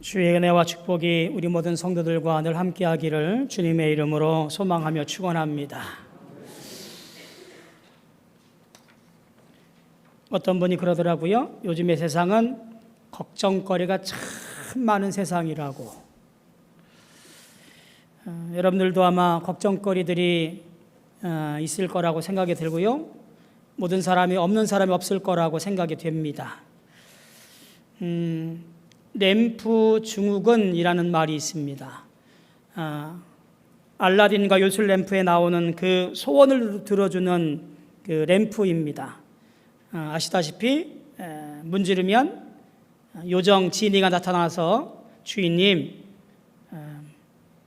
주의 은혜와 축복이 우리 모든 성도들과 늘 함께하기를 주님의 이름으로 소망하며 축원합니다. 어떤 분이 그러더라고요. 요즘의 세상은 걱정거리가 참 많은 세상이라고. 여러분들도 아마 걱정거리들이 있을 거라고 생각이 들고요. 모든 사람이 없는 사람이 없을 거라고 생각이 됩니다. 램프 증후군이라는 말이 있습니다. 알라딘과 요술 램프에 나오는 그 소원을 들어주는 그 램프입니다. 아시다시피 문지르면 요정 지니가 나타나서 주인님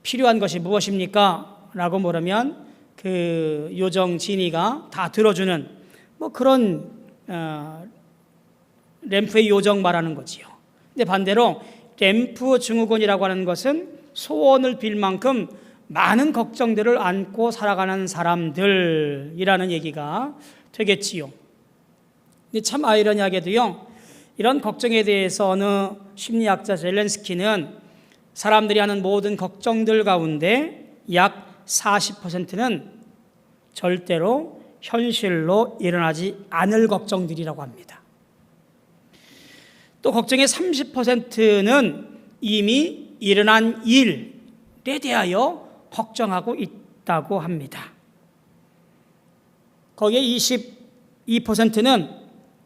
필요한 것이 무엇입니까? 라고 물으면 그 요정 지니가 다 들어주는 그런 램프의 요정 말하는 거지요. 근데 반대로 램프 증후군이라고 하는 것은 소원을 빌 만큼 많은 걱정들을 안고 살아가는 사람들이라는 얘기가 되겠지요. 근데 참 아이러니하게도요, 이런 걱정에 대해서 어느 심리학자 젤렌스키는 사람들이 하는 모든 걱정들 가운데 약 40%는 절대로 현실로 일어나지 않을 걱정들이라고 합니다. 또 걱정의 30%는 이미 일어난 일에 대하여 걱정하고 있다고 합니다. 거기에 22%는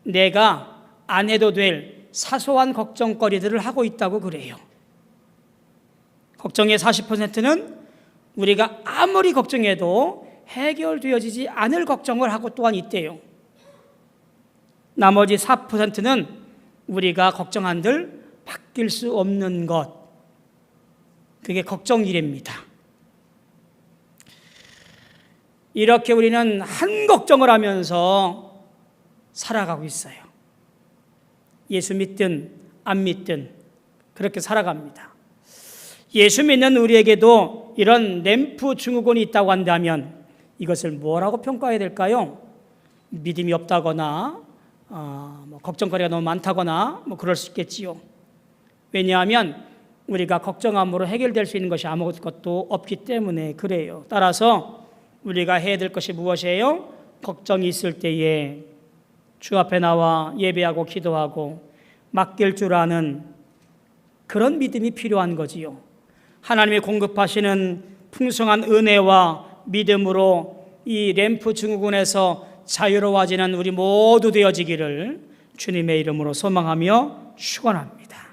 내가 안 해도 될 사소한 걱정거리들을 하고 있다고 그래요. 걱정의 40%는 우리가 아무리 걱정해도 해결되어지지 않을 걱정을 하고 또한 있대요. 나머지 4%는 우리가 걱정한들 바뀔 수 없는 것, 그게 걱정이랍니다. 이렇게 우리는 한 걱정을 하면서 살아가고 있어요. 예수 믿든 안 믿든 그렇게 살아갑니다. 예수 믿는 우리에게도 이런 램프 증후군이 있다고 한다면 이것을 뭐라고 평가해야 될까요? 믿음이 없다거나 걱정거리가 너무 많다거나 그럴 수 있겠지요. 왜냐하면 우리가 걱정함으로 해결될 수 있는 것이 아무것도 없기 때문에 그래요. 따라서 우리가 해야 될 것이 무엇이에요? 걱정이 있을 때에 주 앞에 나와 예배하고 기도하고 맡길 줄 아는 그런 믿음이 필요한 거지요. 하나님이 공급하시는 풍성한 은혜와 믿음으로 이 램프 증후군에서 자유로워지는 우리 모두 되어지기를 주님의 이름으로 소망하며 축원합니다.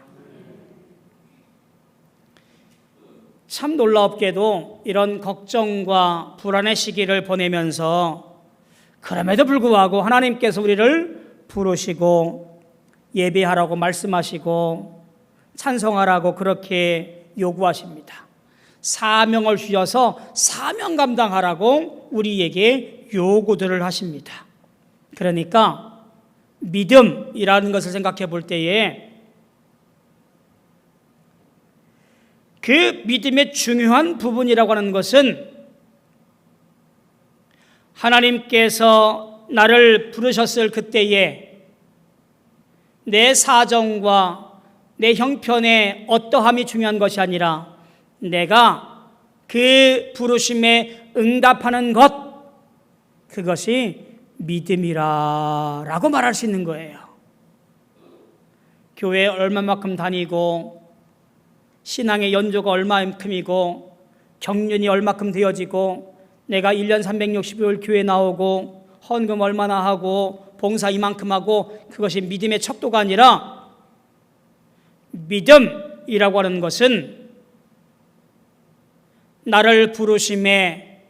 참 놀랍게도 이런 걱정과 불안의 시기를 보내면서 그럼에도 불구하고 하나님께서 우리를 부르시고 예배하라고 말씀하시고 찬송하라고 그렇게 요구하십니다. 사명을 주셔서 사명 감당하라고 우리에게 요구들을 하십니다. 그러니까 믿음이라는 것을 생각해 볼 때에 그 믿음의 중요한 부분이라고 하는 것은 하나님께서 나를 부르셨을 그때에 내 사정과 내 형편의 어떠함이 중요한 것이 아니라 내가 그 부르심에 응답하는 것, 그것이 믿음이라고 말할 수 있는 거예요. 교회에 얼마만큼 다니고 신앙의 연조가 얼마만큼이고 경륜이 얼마큼 되어지고 내가 1년 365일 교회 나오고 헌금 얼마나 하고 봉사 이만큼 하고 그것이 믿음의 척도가 아니라 믿음이라고 하는 것은 나를 부르심에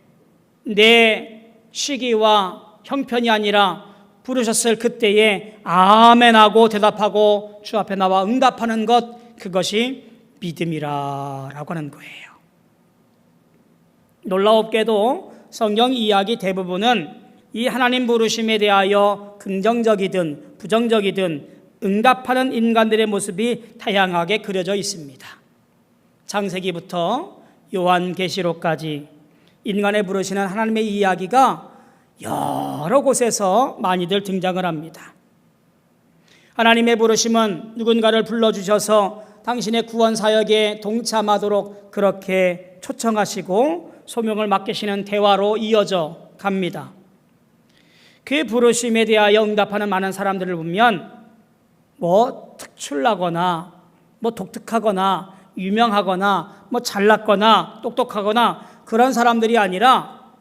내 시기와 형편이 아니라 부르셨을 그때에 아멘하고 대답하고 주 앞에 나와 응답하는 것, 그것이 믿음이라고 하는 거예요. 놀라웠게도 성경 이야기 대부분은 이 하나님 부르심에 대하여 긍정적이든 부정적이든 응답하는 인간들의 모습이 다양하게 그려져 있습니다. 창세기부터 요한계시록까지 인간의 부르시는 하나님의 이야기가 여러 곳에서 많이들 등장을 합니다. 하나님의 부르심은 누군가를 불러주셔서 당신의 구원 사역에 동참하도록 그렇게 초청하시고 소명을 맡기시는 대화로 이어져 갑니다. 그 부르심에 대하여 응답하는 많은 사람들을 보면 특출나거나 독특하거나 유명하거나 잘났거나 똑똑하거나 그런 사람들이 아니라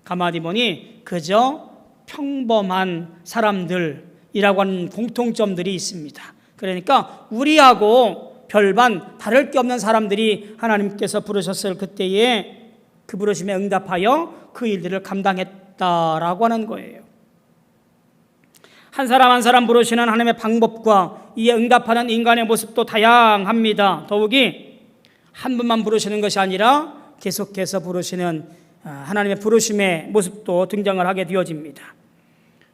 가만히 보니 그저 평범한 사람들이라고 하는 공통점들이 있습니다. 그러니까 우리하고 별반 다를 게 없는 사람들이 하나님께서 부르셨을 그때에 그 부르심에 응답하여 그 일들을 감당했다라고 하는 거예요. 한 사람 한 사람 부르시는 하나님의 방법과 이에 응답하는 인간의 모습도 다양합니다. 더욱이 한 분만 부르시는 것이 아니라 계속해서 부르시는 하나님의 부르심의 모습도 등장을 하게 되어집니다.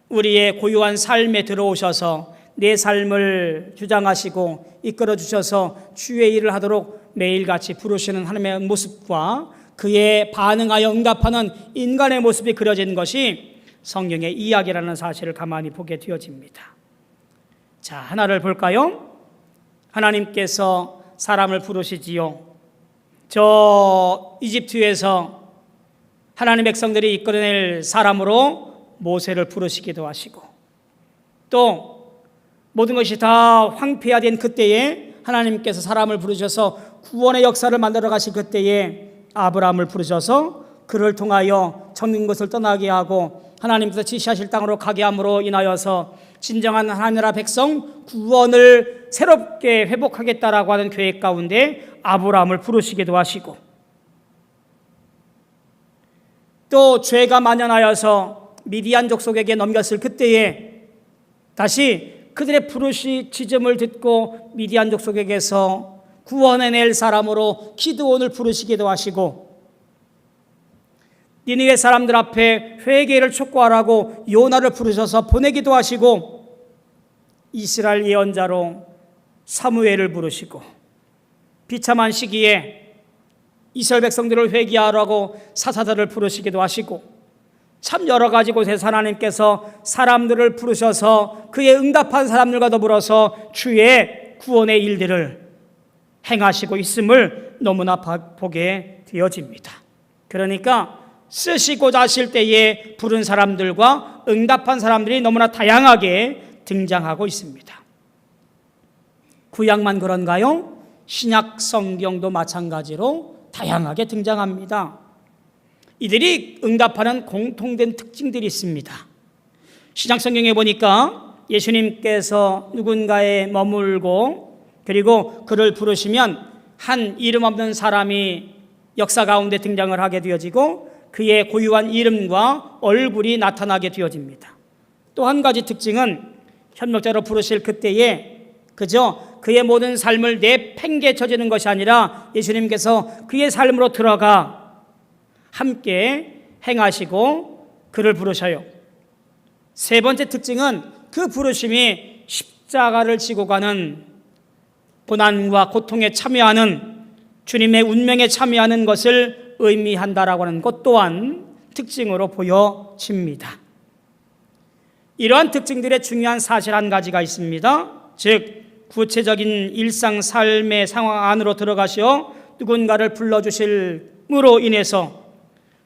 우리의 고유한 삶에 들어오셔서 내 삶을 주장하시고 이끌어 주셔서 주의 일을 하도록 매일같이 부르시는 하나님의 모습과 그에 반응하여 응답하는 인간의 모습이 그려진 것이 성경의 이야기라는 사실을 가만히 보게 되어집니다. 자, 하나를 볼까요? 하나님께서 사람을 부르시지요. 저 이집트에서 하나님의 백성들이 이끌어낼 사람으로 모세를 부르시기도 하시고, 또 모든 것이 다 황폐화된 그때에 하나님께서 사람을 부르셔서 구원의 역사를 만들어 가신 그때에 아브라함을 부르셔서 그를 통하여 정든 것을 떠나게 하고 하나님께서 지시하실 땅으로 가게 함으로 인하여서 진정한 하나님 나라 백성 구원을 새롭게 회복하겠다라고 하는 계획 가운데 아브라함을 부르시기도 하시고, 또 죄가 만연하여서 미디안 족속에게 넘겼을 그때에 다시 그들의 부르짖음을 듣고 미디안 족속에게서 구원해낼 사람으로 기드온을 부르시기도 하시고, 니느웨 사람들 앞에 회개를 촉구하라고 요나를 부르셔서 보내기도 하시고, 이스라엘 예언자로 사무엘을 부르시고, 비참한 시기에 이스라엘 백성들을 회개하라고 사사들을 부르시기도 하시고, 참 여러 가지 곳에서 하나님께서 사람들을 부르셔서 그의 응답한 사람들과 더불어서 주의 구원의 일들을 행하시고 있음을 너무나 보게 되어집니다. 그러니까 쓰시고자 하실 때에 부른 사람들과 응답한 사람들이 너무나 다양하게 등장하고 있습니다. 구약만 그런가요? 신약 성경도 마찬가지로 다양하게 등장합니다. 이들이 응답하는 공통된 특징들이 있습니다. 신약 성경에 보니까 예수님께서 누군가에 머물고 그리고 그를 부르시면 한 이름 없는 사람이 역사 가운데 등장을 하게 되어지고 그의 고유한 이름과 얼굴이 나타나게 되어집니다. 또 한 가지 특징은 협력자로 부르실 그때에 그저 그의 모든 삶을 내팽개쳐지는 것이 아니라 예수님께서 그의 삶으로 들어가 함께 행하시고 그를 부르셔요. 세 번째 특징은 그 부르심이 십자가를 지고 가는 고난과 고통에 참여하는 주님의 운명에 참여하는 것을 의미한다라고 하는 것 또한 특징으로 보여집니다. 이러한 특징들의 중요한 사실 한 가지가 있습니다. 즉 구체적인 일상 삶의 상황 안으로 들어가시어 누군가를 불러주실므로 인해서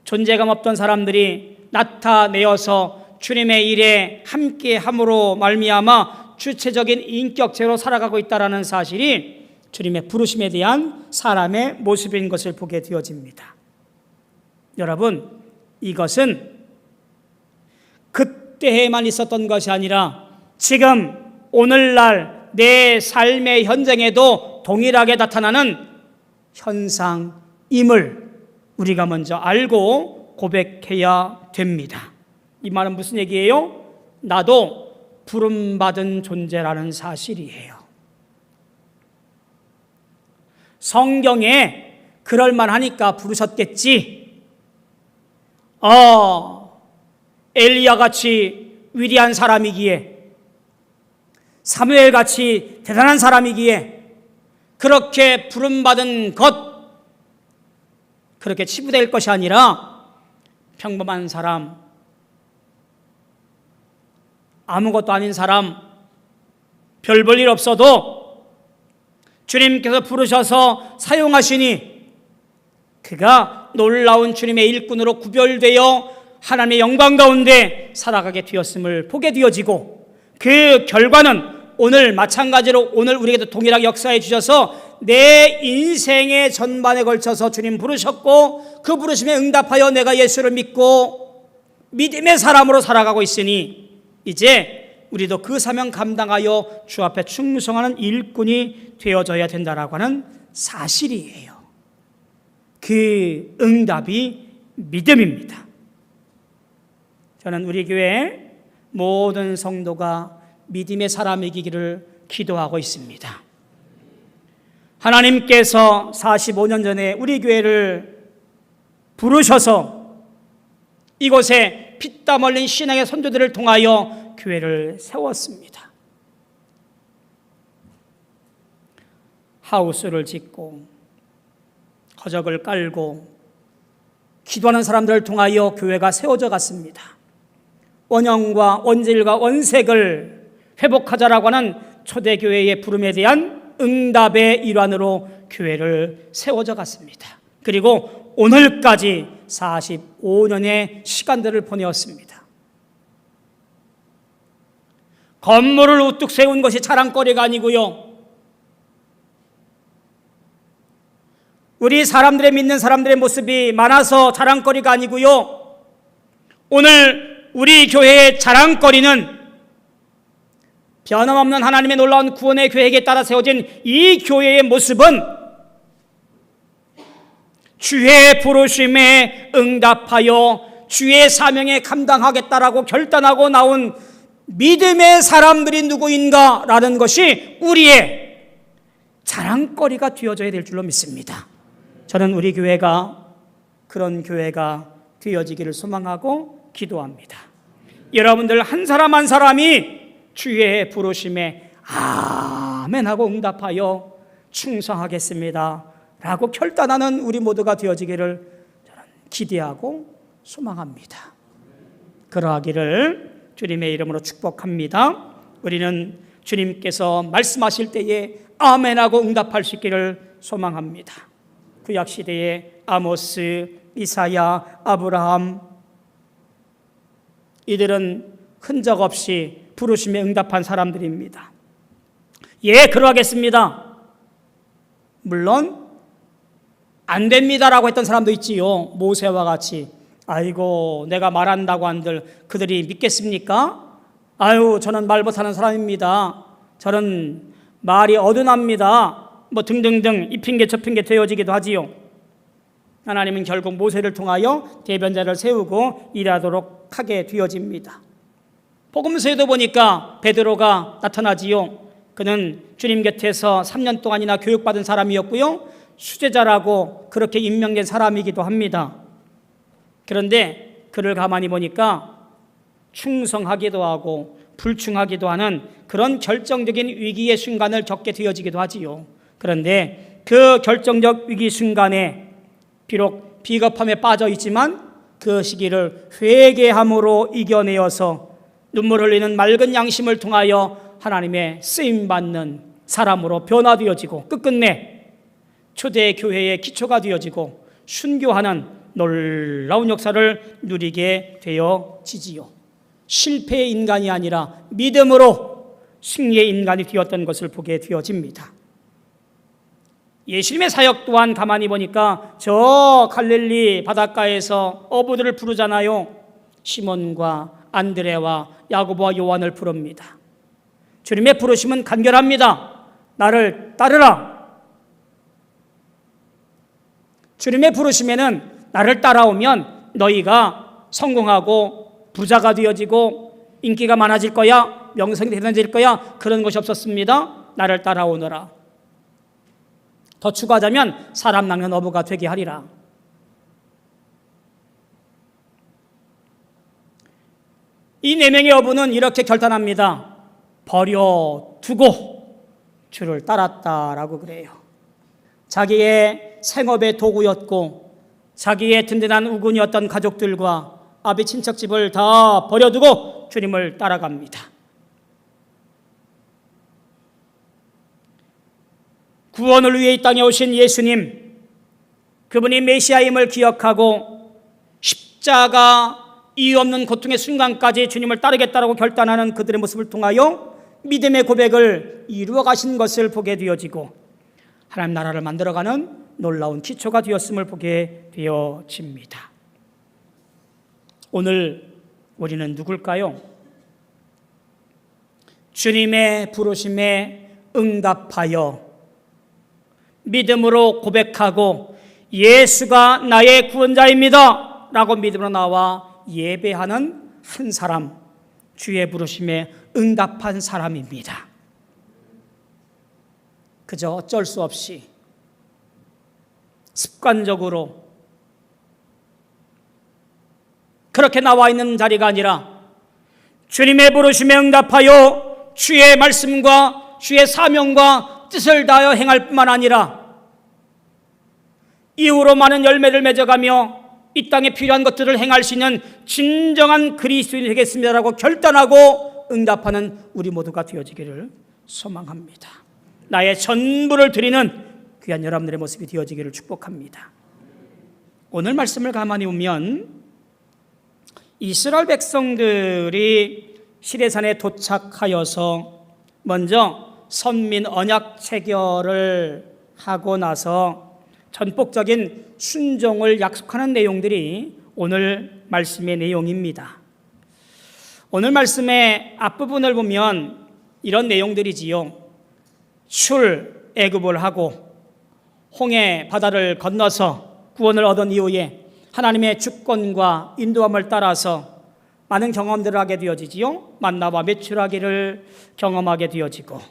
존재감 없던 사람들이 나타내어서 주님의 일에 함께함으로 말미암아 주체적인 인격체로 살아가고 있다는 사실이 주님의 부르심에 대한 사람의 모습인 것을 보게 되어집니다. 여러분, 이것은 그때에만 있었던 것이 아니라 지금 오늘날 내 삶의 현장에도 동일하게 나타나는 현상임을 우리가 먼저 알고 고백해야 됩니다. 이 말은 무슨 얘기예요? 나도 부름받은 존재라는 사실이에요. 성경에 그럴만하니까 부르셨겠지. 엘리야같이 위대한 사람이기에, 사무엘같이 대단한 사람이기에 그렇게 부름받은 것, 그렇게 치부될 것이 아니라 평범한 사람, 아무것도 아닌 사람, 별 볼 일 없어도 주님께서 부르셔서 사용하시니 그가 놀라운 주님의 일꾼으로 구별되어 하나님의 영광 가운데 살아가게 되었음을 보게 되어지고, 그 결과는 오늘 마찬가지로 오늘 우리에게도 동일하게 역사해 주셔서 내 인생의 전반에 걸쳐서 주님 부르셨고, 그 부르심에 응답하여 내가 예수를 믿고 믿음의 사람으로 살아가고 있으니 이제 우리도 그 사명 감당하여 주 앞에 충성하는 일꾼이 되어져야 된다라고 하는 사실이에요. 그 응답이 믿음입니다. 저는 우리 교회 모든 성도가 믿음의 사람이기를 기도하고 있습니다. 하나님께서 45년 전에 우리 교회를 부르셔서 이곳에 피땀 흘린 신앙의 선조들을 통하여 교회를 세웠습니다. 하우스를 짓고 거적을 깔고 기도하는 사람들을 통하여 교회가 세워져 갔습니다. 원형과 원질과 원색을 회복하자라고 하는 초대교회의 부름에 대한 응답의 일환으로 교회를 세워져 갔습니다. 그리고 오늘까지 45년의 시간들을 보내었습니다. 건물을 우뚝 세운 것이 자랑거리가 아니고요, 우리 사람들의 믿는 사람들의 모습이 많아서 자랑거리가 아니고요, 오늘 우리 교회의 자랑거리는 변함없는 하나님의 놀라운 구원의 계획에 따라 세워진 이 교회의 모습은 주의 부르심에 응답하여 주의 사명에 감당하겠다라고 결단하고 나온 믿음의 사람들이 누구인가라는 것이 우리의 자랑거리가 되어져야 될 줄로 믿습니다. 저는 우리 교회가 그런 교회가 되어지기를 소망하고 기도합니다. 여러분들 한 사람 한 사람이 주의 부르심에 아멘 하고 응답하여 충성하겠습니다 라고 결단하는 우리 모두가 되어지기를 저는 기대하고 소망합니다. 그러하기를 주님의 이름으로 축복합니다. 우리는 주님께서 말씀하실 때에 아멘 하고 응답할 수 있기를 소망합니다. 구약시대의 아모스, 이사야, 아브라함, 이들은 흔적 없이 부르심에 응답한 사람들입니다. 예, 그러하겠습니다. 물론 안 됩니다라고 했던 사람도 있지요. 모세와 같이 아이고 내가 말한다고 한들 그들이 믿겠습니까? 아유 저는 말 못하는 사람입니다. 저는 말이 어둔합니다. 뭐 등등등 이 핑계 저 핑계 되어지기도 하지요. 하나님은 결국 모세를 통하여 대변자를 세우고 일하도록 하게 되어집니다. 복음서에도 보니까 베드로가 나타나지요. 그는 주님 곁에서 3년 동안이나 교육받은 사람이었고요, 수제자라고 그렇게 임명된 사람이기도 합니다. 그런데 그를 가만히 보니까 충성하기도 하고 불충하기도 하는 그런 결정적인 위기의 순간을 겪게 되어지기도 하지요. 그런데 그 결정적 위기 순간에 비록 비겁함에 빠져 있지만 그 시기를 회개함으로 이겨내어서 눈물 흘리는 맑은 양심을 통하여 하나님의 쓰임받는 사람으로 변화되어지고 끝끝내 초대교회의 기초가 되어지고 순교하는 놀라운 역사를 누리게 되어지지요. 실패의 인간이 아니라 믿음으로 승리의 인간이 되었던 것을 보게 되어집니다. 예수님의 사역 또한 가만히 보니까 저 갈릴리 바닷가에서 어부들을 부르잖아요. 시몬과 안드레와 야고보와 요한을 부릅니다. 주님의 부르심은 간결합니다. 나를 따르라. 주님의 부르심에는 나를 따라오면 너희가 성공하고 부자가 되어지고 인기가 많아질 거야, 명성이 대단해질 거야, 그런 것이 없었습니다. 나를 따라오너라. 더 추가하자면 사람 낚는 어부가 되게 하리라. 이 4명의 어부는 이렇게 결단합니다. 버려두고 주를 따랐다라고 그래요. 자기의 생업의 도구였고 자기의 든든한 우군이었던 가족들과 아비 친척집을 다 버려두고 주님을 따라갑니다. 구원을 위해 이 땅에 오신 예수님, 그분이 메시아임을 기억하고 십자가 이유 없는 고통의 순간까지 주님을 따르겠다라고 결단하는 그들의 모습을 통하여 믿음의 고백을 이루어 가신 것을 보게 되어지고 하나님 나라를 만들어가는 놀라운 기초가 되었음을 보게 되어집니다. 오늘 우리는 누굴까요? 주님의 부르심에 응답하여 믿음으로 고백하고 예수가 나의 구원자입니다 라고 믿음으로 나와 예배하는 한 사람, 주의 부르심에 응답한 사람입니다. 그저 어쩔 수 없이 습관적으로 그렇게 나와 있는 자리가 아니라 주님의 부르심에 응답하여 주의 말씀과 주의 사명과 뜻을 다하여 행할 뿐만 아니라 이후로 많은 열매를 맺어가며 이 땅에 필요한 것들을 행할 수 있는 진정한 그리스도인이 되겠습니다라고 결단하고 응답하는 우리 모두가 되어지기를 소망합니다. 나의 전부를 드리는 귀한 여러분들의 모습이 되어지기를 축복합니다. 오늘 말씀을 가만히 보면 이스라엘 백성들이 시내산에 도착하여서 먼저 선민 언약 체결을 하고 나서 전폭적인 순종을 약속하는 내용들이 오늘 말씀의 내용입니다. 오늘 말씀의 앞부분을 보면 이런 내용들이지요. 출애굽을 하고 홍해 바다를 건너서 구원을 얻은 이후에 하나님의 주권과 인도함을 따라서 많은 경험들을 하게 되어지지요. 만나와 메추라기를 경험하게 되어지고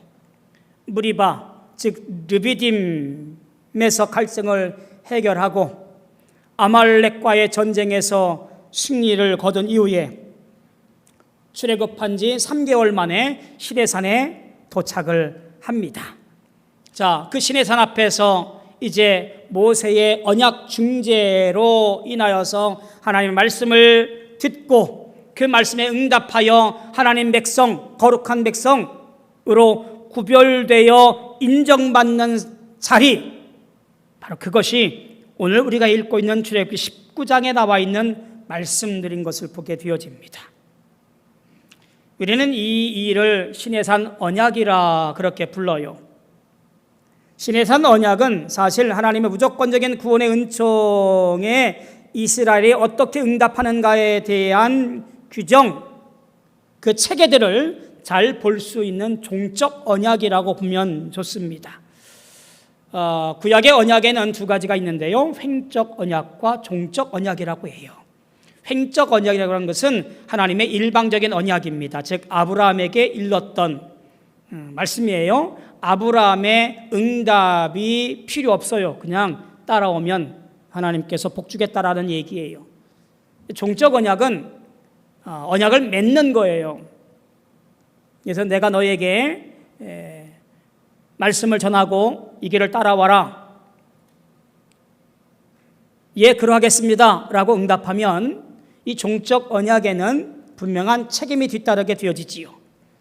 무리바 즉 르비딤에서 갈등을 해결하고 아말렉과의 전쟁에서 승리를 거둔 이후에 출애굽한 지 3개월 만에 시내산에 도착을 합니다. 자, 그 시내산 앞에서 이제 모세의 언약 중재로 인하여서 하나님의 말씀을 듣고 그 말씀에 응답하여 하나님 백성, 거룩한 백성으로 구별되어 인정받는 자리, 바로 그것이 오늘 우리가 읽고 있는 출애굽기 19장에 나와 있는 말씀들인 것을 보게 되어집니다. 우리는 이 일을 시내산 언약이라 그렇게 불러요. 시내산 언약은 사실 하나님의 무조건적인 구원의 은총에 이스라엘이 어떻게 응답하는가에 대한 규정, 그 체계들을 잘 볼 수 있는 종적 언약이라고 보면 좋습니다. 구약의 언약에는 두 가지가 있는데요. 횡적 언약과 종적 언약이라고 해요. 횡적 언약이라고 하는 것은 하나님의 일방적인 언약입니다. 즉 아브라함에게 일렀던 말씀이에요. 아브라함의 응답이 필요 없어요. 그냥 따라오면 하나님께서 복 주겠다라는 얘기예요. 종적 언약은 언약을 맺는 거예요. 그래서 내가 너에게 말씀을 전하고 이 길을 따라와라. 예, 그러하겠습니다 라고 응답하면 이 종적 언약에는 분명한 책임이 뒤따르게 되어지지요.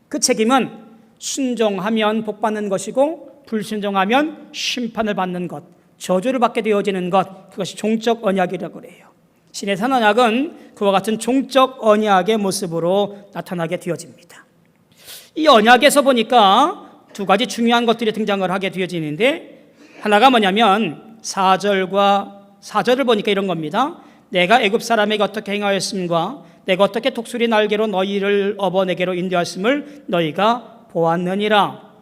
그 책임은 순종하면 복받는 것이고 불순종하면 심판을 받는 것, 저주를 받게 되어지는 것, 그것이 종적 언약이라고 그래요. 시내산 언약은 그와 같은 종적 언약의 모습으로 나타나게 되어집니다. 이 언약에서 보니까 두 가지 중요한 것들이 등장을 하게 되어지는데, 하나가 뭐냐면 4절을 보니까 이런 겁니다. 내가 애굽 사람에게 어떻게 행하였음과 내가 어떻게 독수리 날개로 너희를 업어 내게로 인도하였음을 너희가 보았느니라.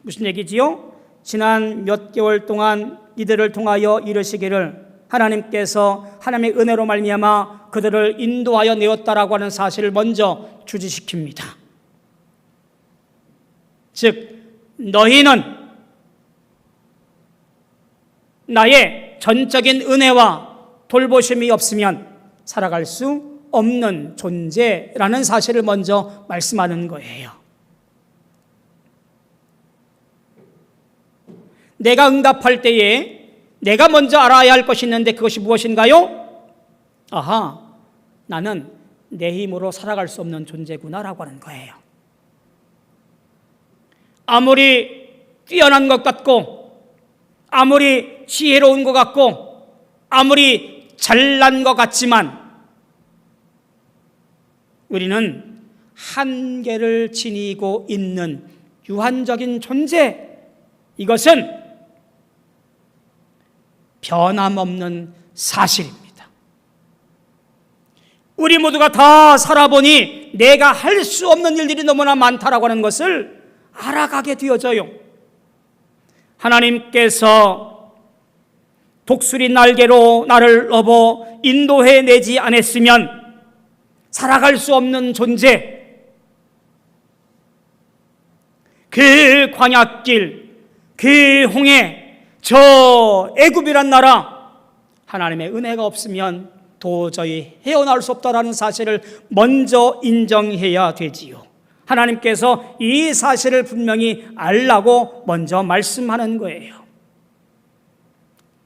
무슨 얘기지요? 지난 몇 개월 동안 이들을 통하여 이르시기를 하나님께서 하나님의 은혜로 말미암아 그들을 인도하여 내었다라고 하는 사실을 먼저 주지시킵니다. 즉 너희는 나의 전적인 은혜와 돌보심이 없으면 살아갈 수 없는 존재라는 사실을 먼저 말씀하는 거예요. 내가 응답할 때에 내가 먼저 알아야 할 것이 있는데 그것이 무엇인가요? 아하, 나는 내 힘으로 살아갈 수 없는 존재구나라고 하는 거예요. 아무리 뛰어난 것 같고 아무리 지혜로운 것 같고 아무리 잘난 것 같지만 우리는 한계를 지니고 있는 유한적인 존재, 이것은 변함없는 사실입니다. 우리 모두가 다 살아보니 내가 할 수 없는 일들이 너무나 많다라고 하는 것을 알아가게 되어져요. 하나님께서 독수리 날개로 나를 업어 인도해 내지 않았으면 살아갈 수 없는 존재, 그 광야길, 그 홍해, 저 애굽이란 나라, 하나님의 은혜가 없으면 도저히 헤어나올 수 없다라는 사실을 먼저 인정해야 되지요. 하나님께서 이 사실을 분명히 알라고 먼저 말씀하는 거예요.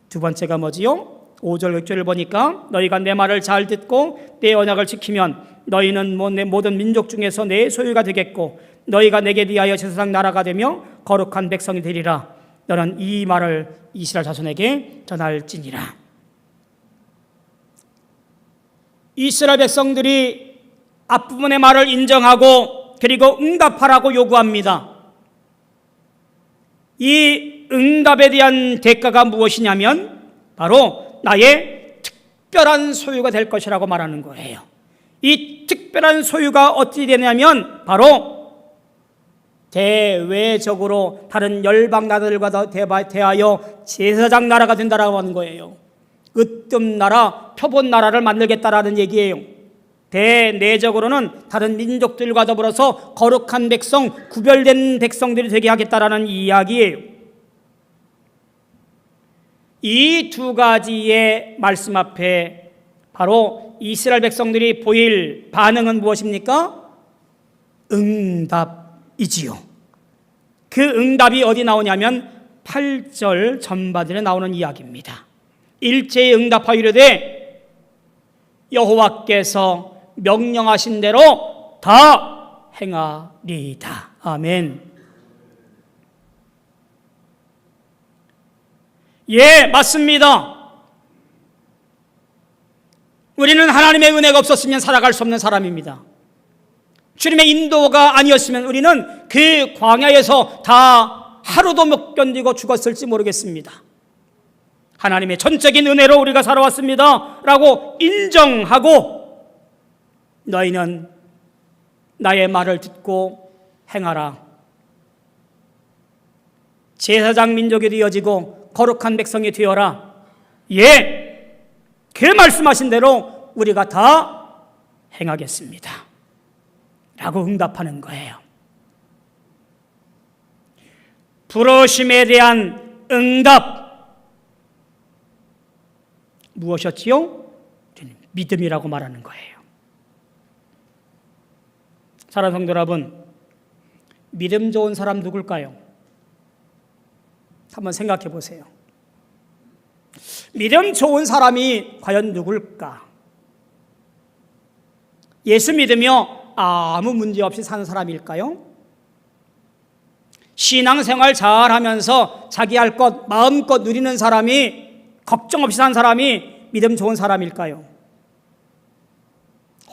두 번째가 뭐지요? 5절 6절을 보니까 너희가 내 말을 잘 듣고 내 언약을 지키면 너희는 내 모든 민족 중에서 내 소유가 되겠고 너희가 내게 비하여 제사장 나라가 되며 거룩한 백성이 되리라. 너는 이 말을 이스라엘 자손에게 전할지니라. 이스라엘 백성들이 앞부분의 말을 인정하고 그리고 응답하라고 요구합니다. 이 응답에 대한 대가가 무엇이냐면 바로 나의 특별한 소유가 될 것이라고 말하는 거예요. 이 특별한 소유가 어떻게 되냐면 바로 대외적으로 다른 열방 나라들과 대하여 제사장 나라가 된다라고 하는 거예요. 으뜸 나라, 표본 나라를 만들겠다라는 얘기예요. 대내적으로는 다른 민족들과 더불어서 거룩한 백성, 구별된 백성들이 되게 하겠다라는 이야기예요. 이 두 가지의 말씀 앞에 바로 이스라엘 백성들이 보일 반응은 무엇입니까? 응답이지요. 그 응답이 어디 나오냐면 8절 전반전에 나오는 이야기입니다. 일제히 응답하이르되 여호와께서 명령하신 대로 다 행하리이다. 아멘. 예, 맞습니다. 우리는 하나님의 은혜가 없었으면 살아갈 수 없는 사람입니다. 주님의 인도가 아니었으면 우리는 그 광야에서 다 하루도 못 견디고 죽었을지 모르겠습니다. 하나님의 전적인 은혜로 우리가 살아왔습니다 라고 인정하고 너희는 나의 말을 듣고 행하라. 제사장 민족이 되어지고 거룩한 백성이 되어라. 예, 그 말씀하신 대로 우리가 다 행하겠습니다 라고 응답하는 거예요. 부르심에 대한 응답 무엇이었지요? 믿음이라고 말하는 거예요. 사랑하는 성도 여러분, 믿음 좋은 사람 누굴까요? 한번 생각해 보세요. 믿음 좋은 사람이 과연 누굴까? 예수 믿으며 아무 문제 없이 사는 사람일까요? 신앙생활 잘하면서 자기 할 것 마음껏 누리는 사람이, 걱정 없이 사는 사람이 믿음 좋은 사람일까요?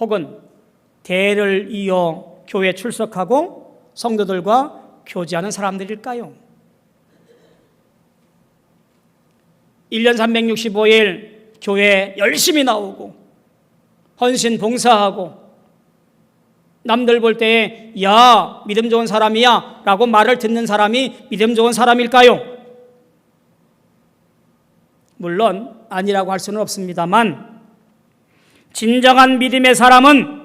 혹은 대를 이어 교회에 출석하고 성도들과 교제하는 사람들일까요? 1년 365일 교회에 열심히 나오고 헌신 봉사하고 남들 볼 때에 야, 믿음 좋은 사람이야 라고 말을 듣는 사람이 믿음 좋은 사람일까요? 물론 아니라고 할 수는 없습니다만 진정한 믿음의 사람은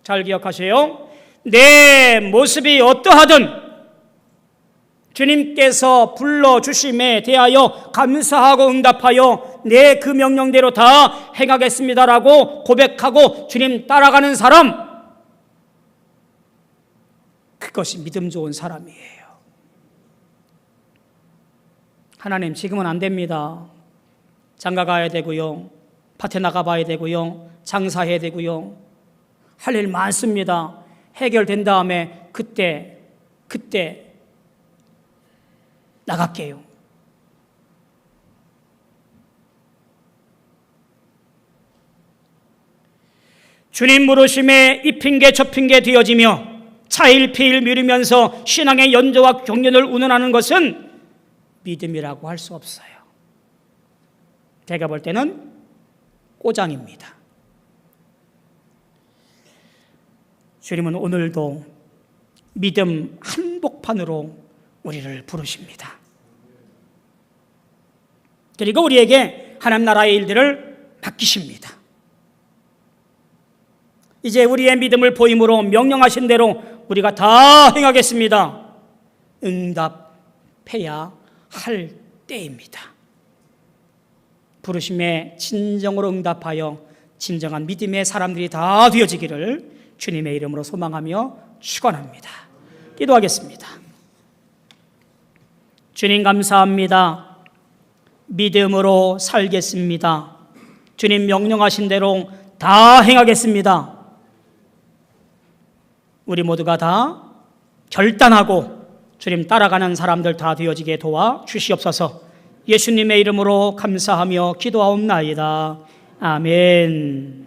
잘 기억하세요. 내 모습이 어떠하든 주님께서 불러주심에 대하여 감사하고 응답하여 내 그 명령대로 다 행하겠습니다라고 고백하고 주님 따라가는 사람, 그것이 믿음 좋은 사람이에요. 하나님, 지금은 안 됩니다. 장가 가야 되고요, 밭에 나가봐야 되고요, 장사해야 되고요, 할 일 많습니다. 해결된 다음에 그때 나갈게요. 주님 부르심에 이 핑계 저 핑계 되어지며 차일피일 미루면서 신앙의 연조와 경련을 운운하는 것은 믿음이라고 할 수 없어요. 제가 볼 때는 꼬장입니다. 주님은 오늘도 믿음 한복판으로 우리를 부르십니다. 그리고 우리에게 하나님 나라의 일들을 맡기십니다. 이제 우리의 믿음을 보임으로 명령하신 대로 우리가 다 행하겠습니다. 응답해야 할 때입니다. 부르심에 진정으로 응답하여 진정한 믿음의 사람들이 다 되어지기를 주님의 이름으로 소망하며 축원합니다. 기도하겠습니다. 주님 감사합니다. 믿음으로 살겠습니다. 주님 명령하신 대로 다 행하겠습니다. 우리 모두가 다 결단하고 주님 따라가는 사람들 다 되어지게 도와 주시옵소서. 예수님의 이름으로 감사하며 기도하옵나이다. 아멘.